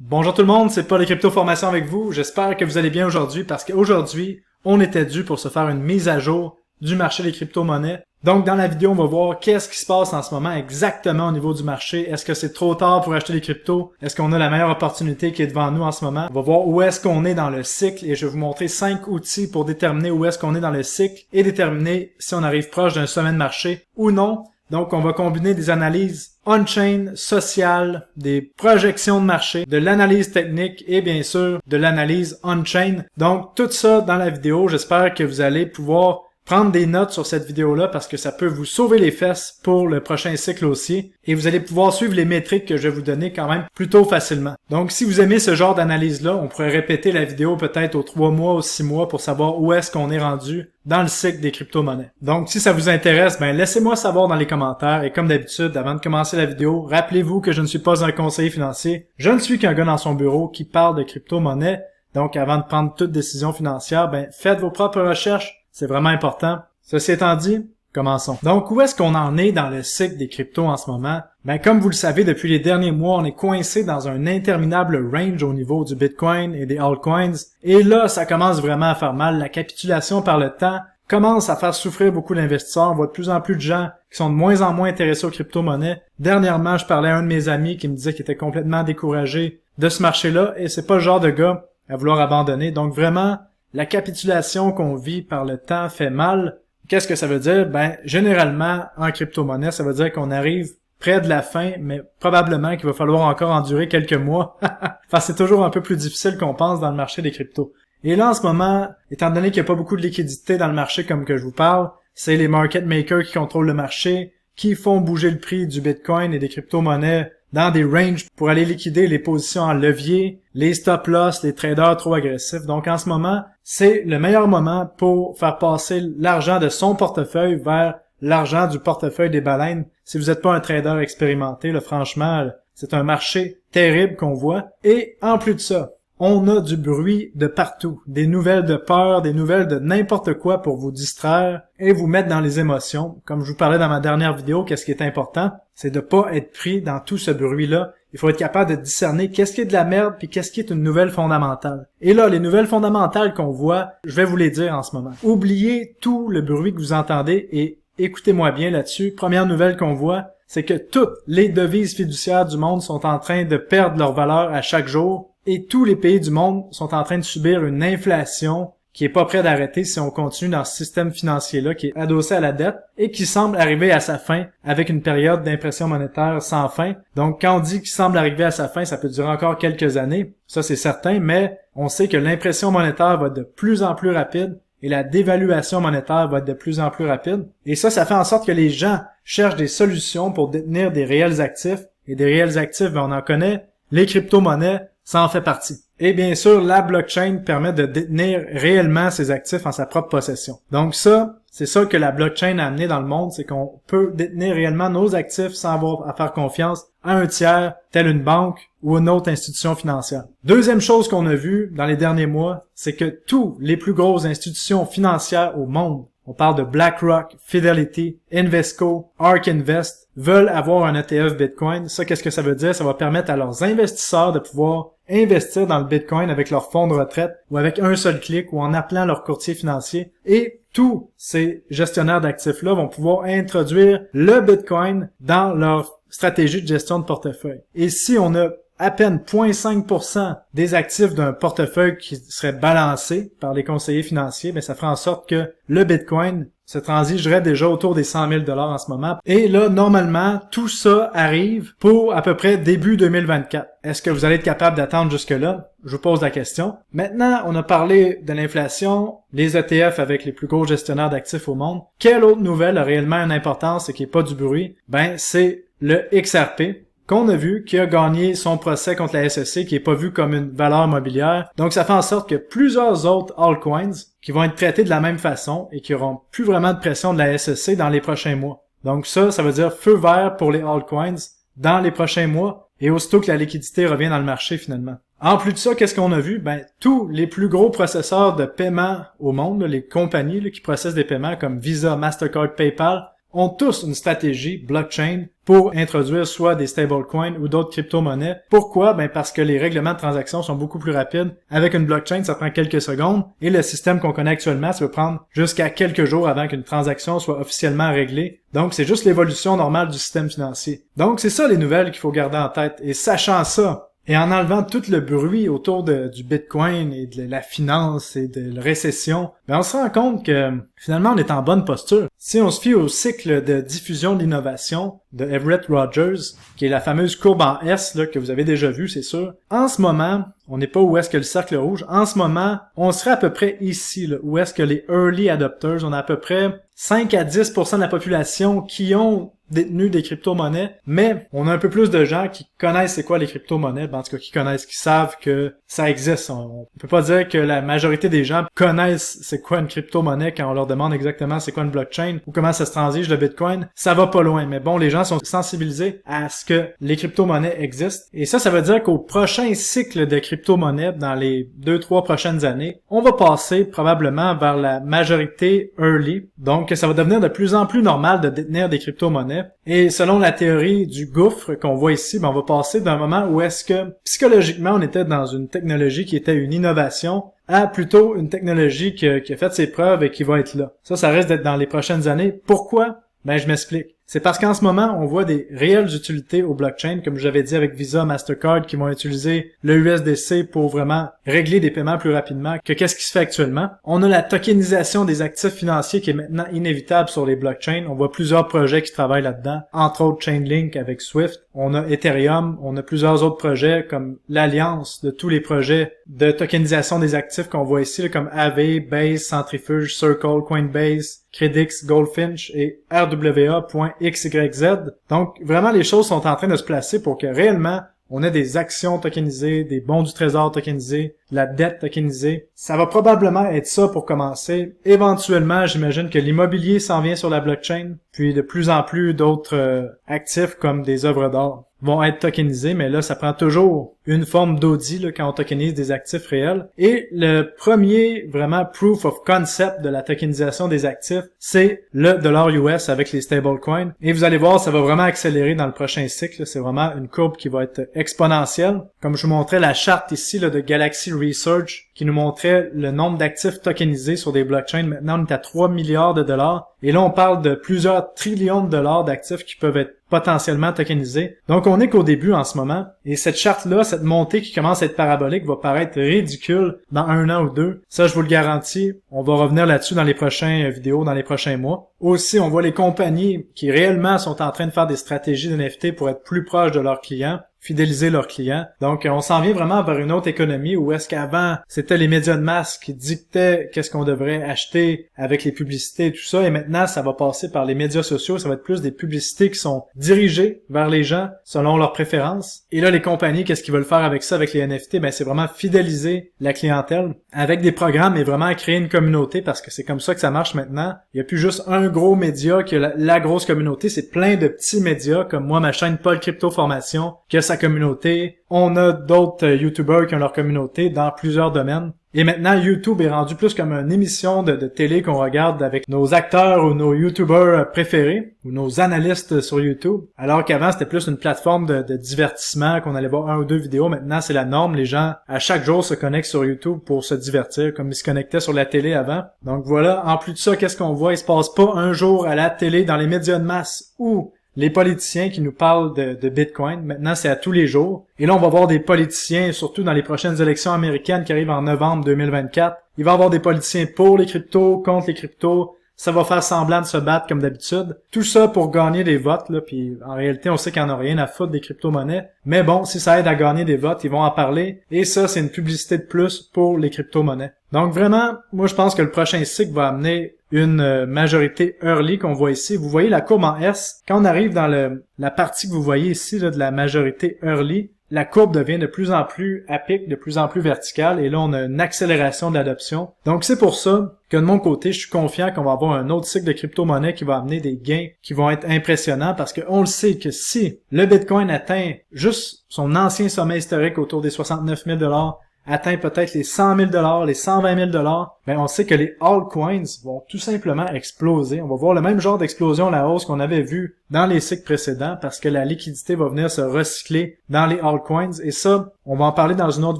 Bonjour tout le monde, c'est Paul de Crypto Formation avec vous. J'espère que vous allez bien aujourd'hui parce qu'aujourd'hui, on était dû pour se faire une mise à jour du marché des crypto-monnaies. Donc dans la vidéo, on va voir qu'est-ce qui se passe en ce moment exactement au niveau du marché. Est-ce que c'est trop tard pour acheter des cryptos? Est-ce qu'on a la meilleure opportunité qui est devant nous en ce moment? On va voir où est-ce qu'on est dans le cycle et je vais vous montrer 5 outils pour déterminer où est-ce qu'on est dans le cycle et déterminer si on arrive proche d'un sommet de marché ou non. Donc, on va combiner des analyses on-chain, sociales, des projections de marché, de l'analyse technique et bien sûr de l'analyse on-chain. Donc, tout ça dans la vidéo. J'espère que vous allez pouvoir prendre des notes sur cette vidéo-là parce que ça peut vous sauver les fesses pour le prochain cycle aussi. Et vous allez pouvoir suivre les métriques que je vais vous donner quand même plutôt facilement. Donc, si vous aimez ce genre d'analyse-là, on pourrait répéter la vidéo peut-être aux 3 mois ou 6 mois pour savoir où est-ce qu'on est rendu dans le cycle des crypto-monnaies. Donc, si ça vous intéresse, laissez-moi savoir dans les commentaires. Et comme d'habitude, avant de commencer la vidéo, rappelez-vous que je ne suis pas un conseiller financier. Je ne suis qu'un gars dans son bureau qui parle de crypto-monnaies. Donc, avant de prendre toute décision financière, faites vos propres recherches. C'est vraiment important. Ceci étant dit, commençons. Donc, où est-ce qu'on en est dans le cycle des cryptos en ce moment? Comme vous le savez, depuis les derniers mois, on est coincé dans un interminable range au niveau du Bitcoin et des altcoins. Et là, ça commence vraiment à faire mal. La capitulation par le temps commence à faire souffrir beaucoup d'investisseurs. On voit de plus en plus de gens qui sont de moins en moins intéressés aux crypto-monnaies. Dernièrement, je parlais à un de mes amis qui me disait qu'il était complètement découragé de ce marché-là. Et c'est pas le genre de gars à vouloir abandonner. Donc vraiment, la capitulation qu'on vit par le temps fait mal. Qu'est-ce que ça veut dire? Généralement, en crypto-monnaie, ça veut dire qu'on arrive près de la fin, mais probablement qu'il va falloir encore endurer quelques mois. Enfin, c'est toujours un peu plus difficile qu'on pense dans le marché des cryptos. Et là, en ce moment, étant donné qu'il n'y a pas beaucoup de liquidité dans le marché comme que je vous parle, c'est les market makers qui contrôlent le marché, qui font bouger le prix du Bitcoin et des crypto-monnaies dans des ranges pour aller liquider les positions en levier, les stop-loss, les traders trop agressifs. Donc en ce moment, c'est le meilleur moment pour faire passer l'argent de son portefeuille vers l'argent du portefeuille des baleines. Si vous n'êtes pas un trader expérimenté, là, franchement, c'est un marché terrible qu'on voit. Et en plus de ça, on a du bruit de partout, des nouvelles de peur, des nouvelles de n'importe quoi pour vous distraire et vous mettre dans les émotions. Comme je vous parlais dans ma dernière vidéo, qu'est-ce qui est important, c'est de pas être pris dans tout ce bruit-là. Il faut être capable de discerner qu'est-ce qui est de la merde puis qu'est-ce qui est une nouvelle fondamentale. Et là, les nouvelles fondamentales qu'on voit, je vais vous les dire en ce moment. Oubliez tout le bruit que vous entendez et écoutez-moi bien là-dessus. Première nouvelle qu'on voit, c'est que toutes les devises fiduciaires du monde sont en train de perdre leur valeur à chaque jour. Et tous les pays du monde sont en train de subir une inflation qui est pas près d'arrêter si on continue dans ce système financier-là qui est adossé à la dette et qui semble arriver à sa fin avec une période d'impression monétaire sans fin. Donc, quand on dit qu'il semble arriver à sa fin, ça peut durer encore quelques années. Ça, c'est certain, mais on sait que l'impression monétaire va être de plus en plus rapide et la dévaluation monétaire va être de plus en plus rapide. Et ça fait en sorte que les gens cherchent des solutions pour détenir des réels actifs. Et des réels actifs, on en connaît. Les crypto-monnaies, ça en fait partie. Et bien sûr, la blockchain permet de détenir réellement ses actifs en sa propre possession. Donc ça, c'est ça que la blockchain a amené dans le monde, c'est qu'on peut détenir réellement nos actifs sans avoir à faire confiance à un tiers, tel une banque ou une autre institution financière. Deuxième chose qu'on a vue dans les derniers mois, c'est que tous les plus grosses institutions financières au monde, on parle de BlackRock, Fidelity, Invesco, ARK Invest, veulent avoir un ETF Bitcoin. Ça, qu'est-ce que ça veut dire? Ça va permettre à leurs investisseurs de pouvoir investir dans le Bitcoin avec leur fonds de retraite ou avec un seul clic ou en appelant leur courtier financier. Et tous ces gestionnaires d'actifs-là vont pouvoir introduire le Bitcoin dans leur stratégie de gestion de portefeuille. Et si on a à peine 0,5% des actifs d'un portefeuille qui serait balancé par les conseillers financiers, ça ferait en sorte que le Bitcoin se transigerait déjà autour des 100 000 $ en ce moment. Et là, normalement, tout ça arrive pour à peu près début 2024. Est-ce que vous allez être capable d'attendre jusque-là? Je vous pose la question. Maintenant, on a parlé de l'inflation, les ETF avec les plus gros gestionnaires d'actifs au monde. Quelle autre nouvelle a réellement une importance et qui n'est pas du bruit? C'est le XRP. Qu'on a vu, qui a gagné son procès contre la SEC, qui est pas vu comme une valeur mobilière. Donc, ça fait en sorte que plusieurs autres altcoins qui vont être traités de la même façon et qui auront plus vraiment de pression de la SEC dans les prochains mois. Donc ça veut dire feu vert pour les altcoins dans les prochains mois et aussitôt que la liquidité revient dans le marché finalement. En plus de ça, qu'est-ce qu'on a vu? Tous les plus gros processeurs de paiement au monde, les compagnies qui processent des paiements comme Visa, Mastercard, PayPal, ont tous une stratégie blockchain pour introduire soit des stablecoins ou d'autres crypto-monnaies. Pourquoi? Ben parce que les règlements de transaction sont beaucoup plus rapides. Avec une blockchain, ça prend quelques secondes et le système qu'on connaît actuellement, ça peut prendre jusqu'à quelques jours avant qu'une transaction soit officiellement réglée. Donc, c'est juste l'évolution normale du système financier. Donc, c'est ça les nouvelles qu'il faut garder en tête. Et sachant ça, et en enlevant tout le bruit autour du Bitcoin et de la finance et de la récession, ben on se rend compte que finalement on est en bonne posture. Si on se fie au cycle de diffusion de l'innovation de Everett Rogers, qui est la fameuse courbe en S là, que vous avez déjà vue, c'est sûr, en ce moment, on n'est pas où est-ce que le cercle rouge, en ce moment, on serait à peu près ici, là, où est-ce que les early adopters, on a à peu près 5 à 10% de la population qui ont détenu des crypto-monnaies, mais on a un peu plus de gens qui connaissent c'est quoi les crypto-monnaies, en tout cas qui connaissent, qui savent que ça existe. On peut pas dire que la majorité des gens connaissent c'est quoi une crypto-monnaie quand on leur demande exactement c'est quoi une blockchain ou comment ça se transige le Bitcoin. Ça va pas loin, mais bon, les gens sont sensibilisés à ce que les crypto-monnaies existent. Et ça veut dire qu'au prochain cycle de crypto-monnaies, dans les 2-3 prochaines années, on va passer probablement vers la majorité early. Donc, ça va devenir de plus en plus normal de détenir des crypto-monnaies. Et selon la théorie du gouffre qu'on voit ici, ben on va passer d'un moment où est-ce que psychologiquement on était dans une technologie qui était une innovation à plutôt une technologie qui a fait ses preuves et qui va être là. Ça risque d'être dans les prochaines années. Pourquoi? Ben je m'explique. C'est parce qu'en ce moment, on voit des réelles utilités au blockchain, comme j'avais dit avec Visa, Mastercard, qui vont utiliser le USDC pour vraiment régler des paiements plus rapidement que qu'est-ce qui se fait actuellement. On a la tokenisation des actifs financiers qui est maintenant inévitable sur les blockchains. On voit plusieurs projets qui travaillent là-dedans, entre autres Chainlink avec Swift. On a Ethereum, on a plusieurs autres projets comme l'alliance de tous les projets de tokenisation des actifs qu'on voit ici, là, comme Aave, Base, Centrifuge, Circle, Coinbase, Credix, Goldfinch et RWA.XYZ. Donc, vraiment, les choses sont en train de se placer pour que réellement, on ait des actions tokenisées, des bons du trésor tokenisés, la dette tokenisée. Ça va probablement être ça pour commencer. Éventuellement, j'imagine que l'immobilier s'en vient sur la blockchain, puis de plus en plus d'autres actifs comme des œuvres d'art vont être tokenisés, mais là, ça prend toujours une forme d'audit là, quand on tokenise des actifs réels. Et le premier, vraiment, proof of concept de la tokenisation des actifs, c'est le dollar US avec les stablecoins. Et vous allez voir, ça va vraiment accélérer dans le prochain cycle. C'est vraiment une courbe qui va être exponentielle. Comme je vous montrais la charte ici là, de Galaxy Research, qui nous montrait le nombre d'actifs tokenisés sur des blockchains. Maintenant, on est à 3 milliards de dollars. Et là, on parle de plusieurs trillions de dollars d'actifs qui peuvent être potentiellement tokenisés. Donc, on est qu'au début en ce moment. Et cette charte-là, cette montée qui commence à être parabolique va paraître ridicule dans 1 an ou 2. Ça, je vous le garantis. On va revenir là-dessus dans les prochaines vidéos, dans les prochains mois. Aussi, on voit les compagnies qui réellement sont en train de faire des stratégies d'NFT pour être plus proches de leurs clients, fidéliser leurs clients. Donc, on s'en vient vraiment vers une autre économie où est-ce qu'avant, c'était les médias de masse qui dictaient qu'est-ce qu'on devrait acheter avec les publicités et tout ça. Et maintenant, ça va passer par les médias sociaux. Ça va être plus des publicités qui sont dirigées vers les gens selon leurs préférences. Et là, les compagnies, qu'est-ce qu'ils veulent faire avec ça, avec les NFT? Ben, c'est vraiment fidéliser la clientèle avec des programmes et vraiment créer une communauté parce que c'est comme ça que ça marche maintenant. Il n'y a plus juste un gros média qui a la grosse communauté. C'est plein de petits médias comme moi, ma chaîne Paul Crypto Formation, qui a sa communauté. On a d'autres YouTubers qui ont leur communauté dans plusieurs domaines. Et maintenant, YouTube est rendu plus comme une émission de télé qu'on regarde avec nos acteurs ou nos YouTubers préférés ou nos analystes sur YouTube. Alors qu'avant, c'était plus une plateforme de divertissement qu'on allait voir 1 ou 2 vidéos. Maintenant, c'est la norme. Les gens, à chaque jour, se connectent sur YouTube pour se divertir comme ils se connectaient sur la télé avant. Donc voilà, en plus de ça, qu'est-ce qu'on voit? Il se passe pas un jour à la télé dans les médias de masse où les politiciens qui nous parlent de Bitcoin. Maintenant, c'est à tous les jours. Et là, on va voir des politiciens, surtout dans les prochaines élections américaines qui arrivent en novembre 2024. Il va y avoir des politiciens pour les cryptos, contre les cryptos. Ça va faire semblant de se battre comme d'habitude. Tout ça pour gagner des votes, là. Puis en réalité, on sait qu'ils n'en ont rien à foutre des crypto-monnaies. Mais bon, si ça aide à gagner des votes, ils vont en parler. Et ça, c'est une publicité de plus pour les crypto-monnaies. Donc vraiment, moi, je pense que le prochain cycle va amener une majorité early qu'on voit ici. Vous voyez la courbe en S. Quand on arrive dans la partie que vous voyez ici là, de la majorité early, la courbe devient de plus en plus à pic, de plus en plus verticale, et là, on a une accélération de l'adoption. Donc, c'est pour ça que de mon côté, je suis confiant qu'on va avoir un autre cycle de crypto-monnaie qui va amener des gains qui vont être impressionnants, parce qu'on le sait que si le Bitcoin atteint juste son ancien sommet historique autour des 69 000 $ atteint peut-être les 100 000 $, les 120 000 $, ben on sait que les altcoins vont tout simplement exploser. On va voir le même genre d'explosion à la hausse qu'on avait vu dans les cycles précédents parce que la liquidité va venir se recycler dans les altcoins. Et ça, on va en parler dans une autre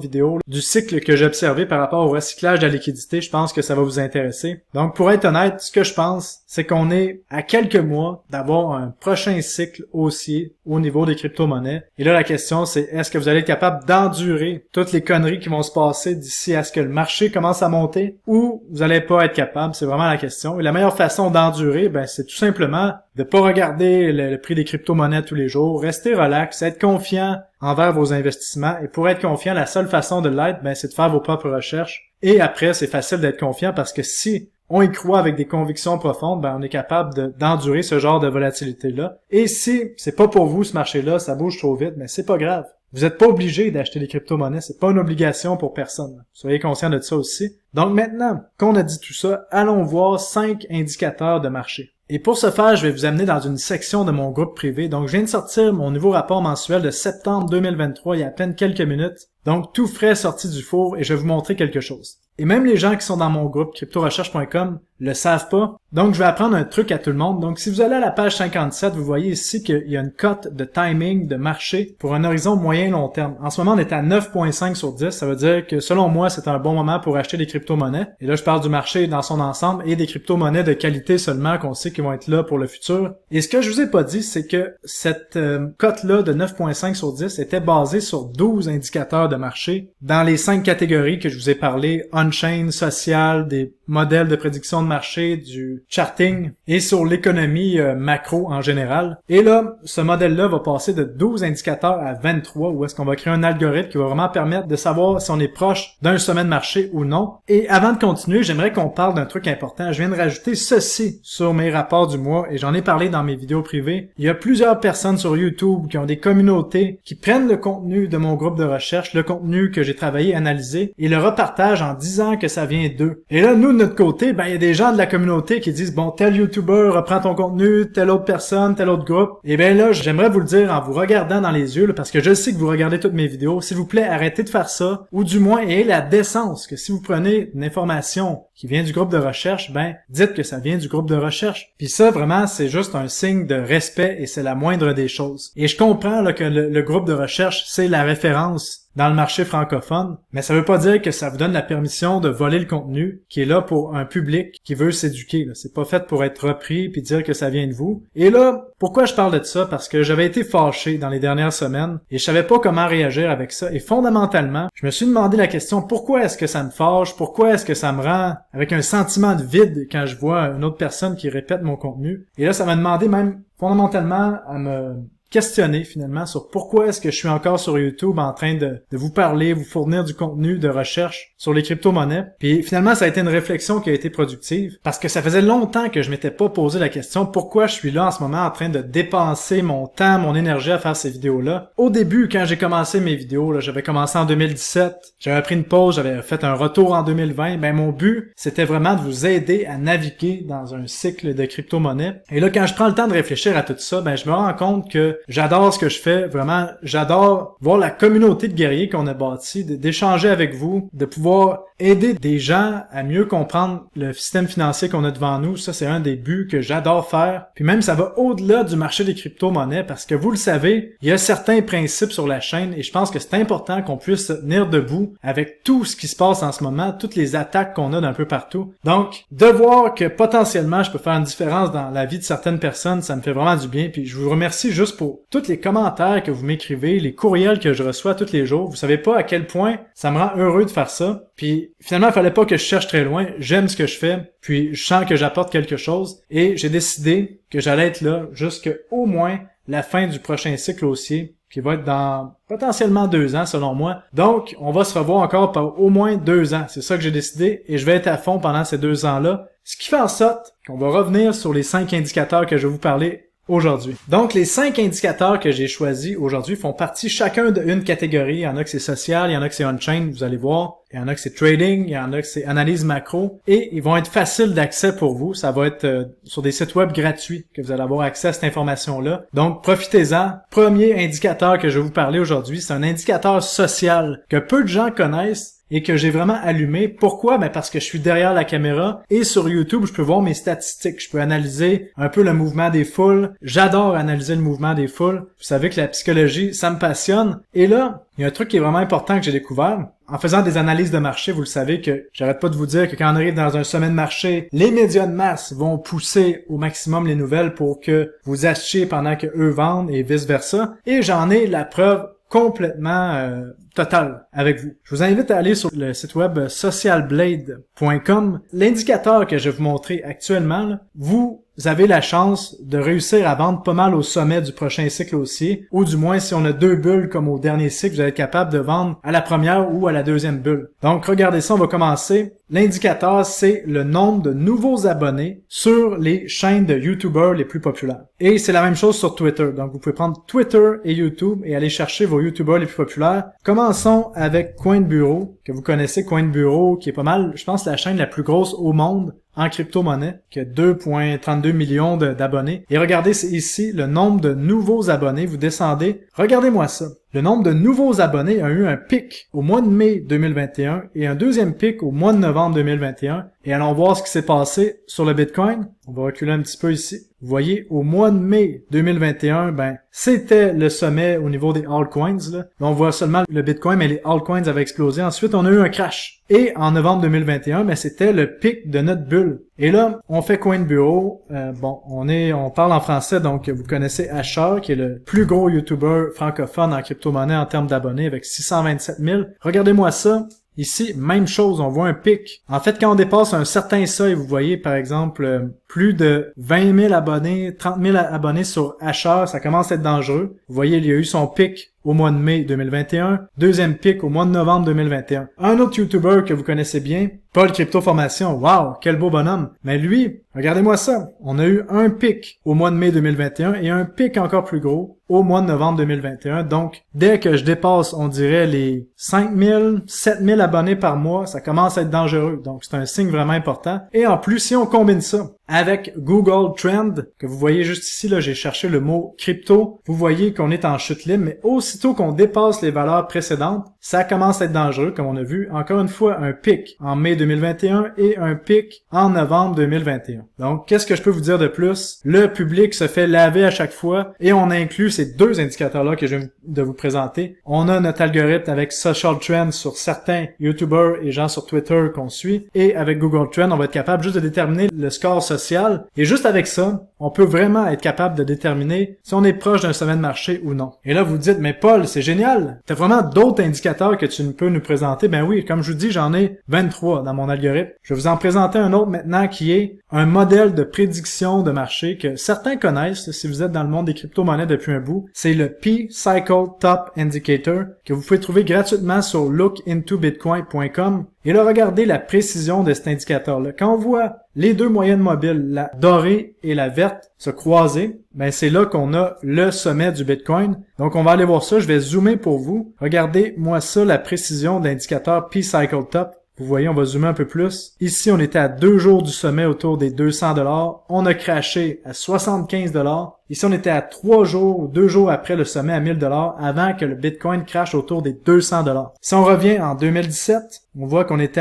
vidéo du cycle que j'ai observé par rapport au recyclage de la liquidité. Je pense que ça va vous intéresser. Donc, pour être honnête, ce que je pense, c'est qu'on est à quelques mois d'avoir un prochain cycle haussier au niveau des crypto-monnaies. Et là, la question, c'est est-ce que vous allez être capable d'endurer toutes les conneries qui vont se passer d'ici à ce que le marché commence à monter ou vous allez pas être capable? C'est vraiment la question. Et la meilleure façon d'endurer, ben, c'est tout simplement de pas regarder le prix des crypto-monnaies tous les jours, rester relax, être confiant envers vos investissements. Et pour être confiant, la seule façon de l'être, ben, c'est de faire vos propres recherches. Et après, c'est facile d'être confiant parce que si on y croit avec des convictions profondes, ben, on est capable d'endurer ce genre de volatilité-là. Et si c'est pas pour vous ce marché-là, ça bouge trop vite, mais c'est pas grave. Vous n'êtes pas obligé d'acheter des crypto-monnaies, c'est pas une obligation pour personne. Soyez conscient de ça aussi. Donc maintenant qu'on a dit tout ça, allons voir 5 indicateurs de marché. Et pour ce faire, je vais vous amener dans une section de mon groupe privé. Donc, je viens de sortir mon nouveau rapport mensuel de septembre 2023 il y a à peine quelques minutes. Donc, tout frais sorti du four et je vais vous montrer quelque chose. Et même les gens qui sont dans mon groupe cryptorecherche.com le savent pas. Donc, je vais apprendre un truc à tout le monde. Donc, si vous allez à la page 57, vous voyez ici qu'il y a une cote de timing de marché pour un horizon moyen-long terme. En ce moment, on est à 9.5 sur 10. Ça veut dire que, selon moi, c'est un bon moment pour acheter des crypto-monnaies. Et là, je parle du marché dans son ensemble et des crypto-monnaies de qualité seulement qu'on sait qu'ils vont être là pour le futur. Et ce que je vous ai pas dit, c'est que cette cote-là de 9.5 sur 10 était basée sur 12 indicateurs de marché dans les 5 catégories que je vous ai parlé, on-chain, social, des modèles de prédiction de marché, du charting et sur l'économie macro en général. Et là, ce modèle-là va passer de 12 indicateurs à 23 où est-ce qu'on va créer un algorithme qui va vraiment permettre de savoir si on est proche d'un sommet de marché ou non. Et avant de continuer, j'aimerais qu'on parle d'un truc important. Je viens de rajouter ceci sur mes rapports du mois et j'en ai parlé dans mes vidéos privées. Il y a plusieurs personnes sur YouTube qui ont des communautés qui prennent le contenu de mon groupe de recherche, le contenu que j'ai travaillé, analysé et le repartagent en disant que ça vient d'eux. Et là, nous, de notre côté, ben, il y a des gens de la communauté qui disent, bon, tel YouTuber reprend ton contenu, telle autre personne, tel autre groupe. Et bien là, j'aimerais vous le dire en vous regardant dans les yeux, là, parce que je sais que vous regardez toutes mes vidéos. S'il vous plaît, arrêtez de faire ça, ou du moins ayez la décence que si vous prenez une information qui vient du groupe de recherche, ben, dites que ça vient du groupe de recherche. Puis ça, vraiment, c'est juste un signe de respect et c'est la moindre des choses. Et je comprends là, que le groupe de recherche, c'est la référence dans le marché francophone, mais ça veut pas dire que ça vous donne la permission de voler le contenu qui est là pour un public qui veut s'éduquer. C'est pas fait pour être repris puis dire que ça vient de vous. Et là, pourquoi je parle de ça? Parce que j'avais été fâché dans les dernières semaines et je savais pas comment réagir avec ça. Et fondamentalement, je me suis demandé la question, pourquoi est-ce que ça me fâche? Pourquoi est-ce que ça me rend avec un sentiment de vide quand je vois une autre personne qui répète mon contenu? Et là, ça m'a demandé même fondamentalement à me questionner finalement sur pourquoi est-ce que je suis encore sur YouTube en train de vous parler, vous fournir du contenu de recherche sur les crypto-monnaies. Puis finalement, ça a été une réflexion qui a été productive parce que ça faisait longtemps que je m'étais pas posé la question pourquoi je suis là en ce moment en train de dépenser mon temps, mon énergie à faire ces vidéos-là. Au début, quand j'ai commencé mes vidéos, là, j'avais commencé en 2017, j'avais pris une pause, j'avais fait un retour en 2020. Ben mon but, c'était vraiment de vous aider à naviguer dans un cycle de crypto-monnaies. Et là, quand je prends le temps de réfléchir à tout ça, ben je me rends compte que j'adore ce que je fais, vraiment, j'adore voir la communauté de guerriers qu'on a bâtie, d'échanger avec vous, de pouvoir aider des gens à mieux comprendre le système financier qu'on a devant nous. Ça, c'est un des buts que j'adore faire. Puis même, ça va au-delà du marché des crypto-monnaies parce que vous le savez, il y a certains principes sur la chaîne et je pense que c'est important qu'on puisse se tenir debout avec tout ce qui se passe en ce moment, toutes les attaques qu'on a d'un peu partout. Donc, de voir que potentiellement, je peux faire une différence dans la vie de certaines personnes, ça me fait vraiment du bien. Puis je vous remercie juste pour tous les commentaires que vous m'écrivez, les courriels que je reçois tous les jours. Vous savez pas à quel point ça me rend heureux de faire ça. Puis finalement, il fallait pas que je cherche très loin. J'aime ce que je fais. Puis je sens que j'apporte quelque chose. Et j'ai décidé que j'allais être là jusqu'au moins la fin du prochain cycle haussier, qui va être dans potentiellement 2 ans selon moi. Donc, on va se revoir encore par au moins 2 ans. C'est ça que j'ai décidé. Et je vais être à fond pendant ces 2 ans-là. Ce qui fait en sorte qu'on va revenir sur les 5 indicateurs que je vais vous parler aujourd'hui. Donc, les 5 indicateurs que j'ai choisis aujourd'hui font partie chacun d'une catégorie. Il y en a que c'est social, il y en a que c'est on-chain, vous allez voir. Il y en a que c'est trading, il y en a que c'est analyse macro. Et ils vont être faciles d'accès pour vous. Ça va être sur des sites web gratuits que vous allez avoir accès à cette information-là. Donc, profitez-en. Premier indicateur que je vais vous parler aujourd'hui, c'est un indicateur social que peu de gens connaissent et que j'ai vraiment allumé. Pourquoi? Ben parce que je suis derrière la caméra et sur YouTube, je peux voir mes statistiques. Je peux analyser un peu le mouvement des foules. J'adore analyser le mouvement des foules. Vous savez que la psychologie, ça me passionne. Et là, il y a un truc qui est vraiment important que j'ai découvert. En faisant des analyses de marché, vous le savez que j'arrête pas de vous dire que quand on arrive dans un sommet de marché, les médias de masse vont pousser au maximum les nouvelles pour que vous achetiez pendant que eux vendent et vice-versa. Et j'en ai la preuve complètement totale avec vous. Je vous invite à aller sur le site web socialblade.com. L'indicateur que je vais vous montrer actuellement, là, vous avez la chance de réussir à vendre pas mal au sommet du prochain cycle haussier, ou du moins si on a 2 bulles comme au dernier cycle, vous allez être capable de vendre à la première ou à la deuxième bulle. Donc regardez ça, on va commencer. L'indicateur, c'est le nombre de nouveaux abonnés sur les chaînes de YouTubers les plus populaires. Et c'est la même chose sur Twitter. Donc vous pouvez prendre Twitter et YouTube et aller chercher vos YouTubers les plus populaires. Commençons avec CoinBureau, que vous connaissez, CoinBureau, qui est pas mal, je pense, la chaîne la plus grosse au monde en crypto-monnaie, qui a 2,32 millions d'abonnés. Et regardez ici le nombre de nouveaux abonnés. Vous descendez. Regardez-moi ça. Le nombre de nouveaux abonnés a eu un pic au mois de mai 2021 et un deuxième pic au mois de novembre 2021. Et allons voir ce qui s'est passé sur le Bitcoin. On va reculer un petit peu ici. Vous voyez, au mois de mai 2021, ben, c'était le sommet au niveau des altcoins, là. Là, on voit seulement le Bitcoin, mais les altcoins avaient explosé. Ensuite, on a eu un crash. Et en novembre 2021, ben, c'était le pic de notre bulle. Et là, on fait CoinBureau. On parle en français, donc vous connaissez Asher, qui est le plus gros YouTuber francophone en crypto-monnaie en termes d'abonnés, avec 627 000. Regardez-moi ça. Ici, même chose, on voit un pic. En fait, quand on dépasse un certain seuil, vous voyez, par exemple, plus de 20 000 abonnés, 30 000 abonnés sur Asher, ça commence à être dangereux. Vous voyez, il y a eu son pic au mois de mai 2021, deuxième pic au mois de novembre 2021. Un autre YouTuber que vous connaissez bien, Paul Crypto Formation, wow, quel beau bonhomme. Mais lui, regardez-moi ça, on a eu un pic au mois de mai 2021 et un pic encore plus gros au mois de novembre 2021. Donc, dès que je dépasse, on dirait les 5 000, 7 000 abonnés par mois, ça commence à être dangereux. Donc, c'est un signe vraiment important. Et en plus, si on combine ça avec Google Trend, que vous voyez juste ici, là, j'ai cherché le mot crypto, vous voyez qu'on est en chute libre, mais aussitôt qu'on dépasse les valeurs précédentes, ça commence à être dangereux, comme on a vu, encore une fois, un pic en mai 2021 et un pic en novembre 2021. Donc, qu'est-ce que je peux vous dire de plus? Le public se fait laver à chaque fois et on inclut ces deux indicateurs-là que je viens de vous présenter. On a notre algorithme avec Social Trend sur certains YouTubers et gens sur Twitter qu'on suit, et avec Google Trend, on va être capable juste de déterminer le score social, et juste avec ça, on peut vraiment être capable de déterminer si on est proche d'un sommet de marché ou non. Et là, vous dites, mais Paul, c'est génial! T'as vraiment d'autres indicateurs que tu peux nous présenter? Ben oui, comme je vous dis, j'en ai 23 dans mon algorithme. Je vais vous en présenter un autre maintenant qui est un modèle de prédiction de marché que certains connaissent si vous êtes dans le monde des crypto-monnaies depuis un bout. C'est le P-Cycle Top Indicator que vous pouvez trouver gratuitement sur lookintobitcoin.com. Et là, regardez la précision de cet indicateur-là. Quand on voit les deux moyennes mobiles, la dorée et la verte, se croiser, ben c'est là qu'on a le sommet du Bitcoin. Donc, on va aller voir ça. Je vais zoomer pour vous. Regardez-moi ça, la précision de l'indicateur P-Cycle Top. Vous voyez, on va zoomer un peu plus. Ici, on était à 2 jours du sommet autour des 200 $. On a crashé à 75 $. Ici, on était à 3 jours ou 2 jours après le sommet à 1000 $ avant que le Bitcoin crache autour des 200 $. Si on revient en 2017, on voit qu'on était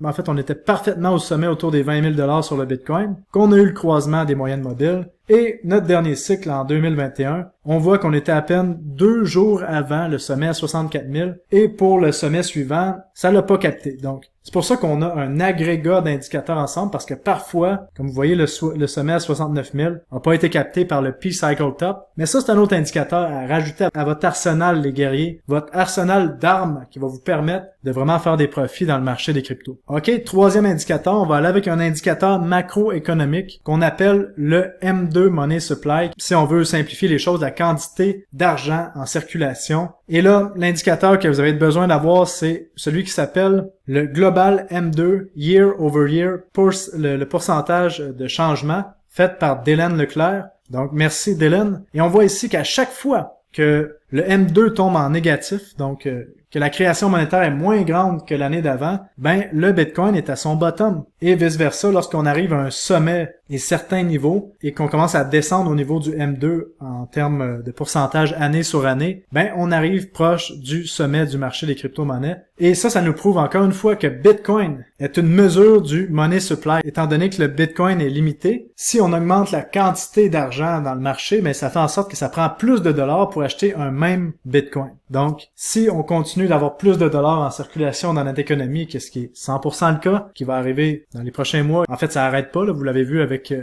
on était parfaitement au sommet autour des 20 000 $ sur le Bitcoin, qu'on a eu le croisement des moyennes mobiles. Et notre dernier cycle en 2021, on voit qu'on était à peine 2 jours avant le sommet à 64 000. Et pour le sommet suivant, ça l'a pas capté. Donc, c'est pour ça qu'on a un agrégat d'indicateurs ensemble, parce que parfois, comme vous voyez, le sommet à 69 000 n'a pas été capté par le P-Cycle Top. Mais ça, c'est un autre indicateur à rajouter à votre arsenal, les guerriers, votre arsenal d'armes qui va vous permettre de vraiment faire des profits dans le marché des cryptos. OK, troisième indicateur, on va aller avec un indicateur macroéconomique qu'on appelle le M2 Money Supply. Si on veut simplifier les choses, la quantité d'argent en circulation. Et là, l'indicateur que vous avez besoin d'avoir, c'est celui qui s'appelle le Global M2 Year Over Year, pour le pourcentage de changement fait par Délène Leclerc. Donc, merci Dylan. Et on voit ici qu'à chaque fois que le M2 tombe en négatif, donc que la création monétaire est moins grande que l'année d'avant, ben le Bitcoin est à son bottom. Et vice-versa, lorsqu'on arrive à un sommet et certains niveaux, et qu'on commence à descendre au niveau du M2 en termes de pourcentage année sur année, ben on arrive proche du sommet du marché des crypto-monnaies. Et ça nous prouve encore une fois que Bitcoin est une mesure du money supply. Étant donné que le Bitcoin est limité, si on augmente la quantité d'argent dans le marché, ben ça fait en sorte que ça prend plus de dollars pour acheter un même Bitcoin. Donc, si on continue d'avoir plus de dollars en circulation dans notre économie, qu'est-ce qui est 100% le cas, qui va arriver dans les prochains mois. En fait, ça arrête pas, là, vous l'avez vu avec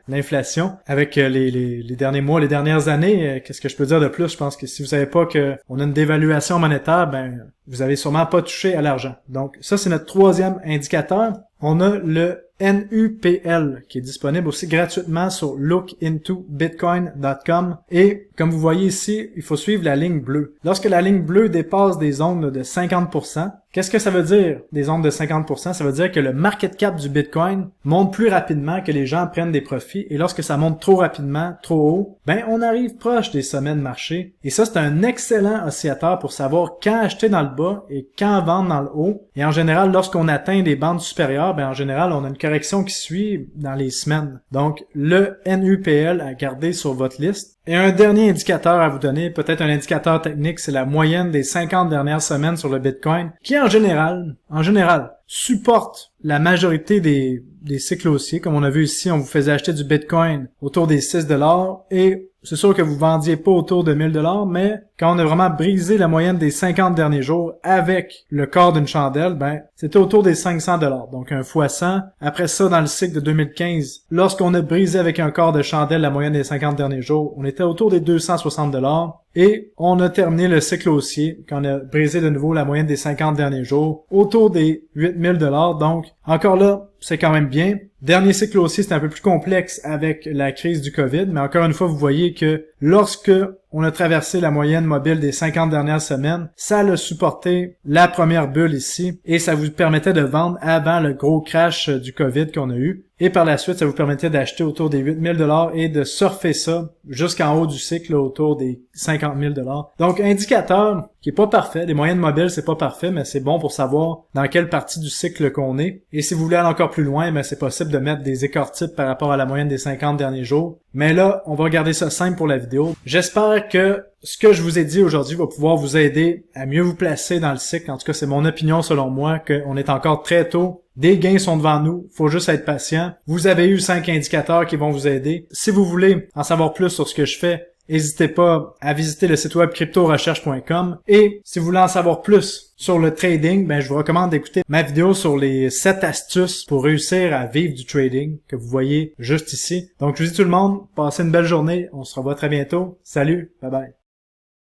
l'inflation, avec les derniers mois, les dernières années. Qu'est-ce que je peux dire de plus? Je pense que si vous savez pas qu'on a une dévaluation monétaire, ben vous avez sûrement pas touché à l'argent. Donc, ça, c'est notre troisième indicateur. On a le NUPL qui est disponible aussi gratuitement sur lookintobitcoin.com et comme vous voyez ici, il faut suivre la ligne bleue. Lorsque la ligne bleue dépasse des ondes de 50%, qu'est-ce que ça veut dire, des ondes de 50%? Ça veut dire que le market cap du Bitcoin monte plus rapidement, que les gens prennent des profits et lorsque ça monte trop rapidement, trop haut, ben on arrive proche des sommets de marché et ça c'est un excellent oscillateur pour savoir quand acheter dans le bas et quand vendre dans le haut et en général lorsqu'on atteint des bandes supérieures, ben en général on a une correction qui suit dans les semaines. Donc le NUPL à garder sur votre liste. Et un dernier indicateur à vous donner, peut-être un indicateur technique, c'est la moyenne des 50 dernières semaines sur le Bitcoin, qui en général, supporte la majorité des cycles haussiers. Comme on a vu ici, on vous faisait acheter du Bitcoin autour des 6$ et c'est sûr que vous vendiez pas autour de 1000$, mais quand on a vraiment brisé la moyenne des 50 derniers jours avec le quart d'une chandelle, ben c'était autour des 500$. Donc un fois 100. Après ça, dans le cycle de 2015, lorsqu'on a brisé avec un quart de chandelle la moyenne des 50 derniers jours, on était autour des 260$. Et on a terminé le cycle haussier, quand on a brisé de nouveau la moyenne des 50 derniers jours, autour des 8000$. Donc, encore là, c'est quand même bien. Dernier cycle haussier, c'est un peu plus complexe avec la crise du COVID, mais encore une fois, vous voyez que lorsque on a traversé la moyenne mobile des 50 dernières semaines, ça a supporté la première bulle ici, et ça vous permettait de vendre avant le gros crash du COVID qu'on a eu. Et par la suite, ça vous permettait d'acheter autour des 8000$ et de surfer ça jusqu'en haut du cycle autour des 50 000$. Donc, indicateur qui est pas parfait. Les moyennes mobiles, c'est pas parfait, mais c'est bon pour savoir dans quelle partie du cycle qu'on est. Et si vous voulez aller encore plus loin, ben c'est possible de mettre des écart-types par rapport à la moyenne des 50 derniers jours. Mais là, on va regarder ça simple pour la vidéo. J'espère que ce que je vous ai dit aujourd'hui va pouvoir vous aider à mieux vous placer dans le cycle. En tout cas, c'est mon opinion selon moi qu'on est encore très tôt. Des gains sont devant nous, faut juste être patient. Vous avez eu 5 indicateurs qui vont vous aider. Si vous voulez en savoir plus sur ce que je fais, n'hésitez pas à visiter le site web cryptorecherche.com. Et si vous voulez en savoir plus sur le trading, ben je vous recommande d'écouter ma vidéo sur les 7 astuces pour réussir à vivre du trading que vous voyez juste ici. Donc je vous dis tout le monde, passez une belle journée, on se revoit très bientôt. Salut, bye bye.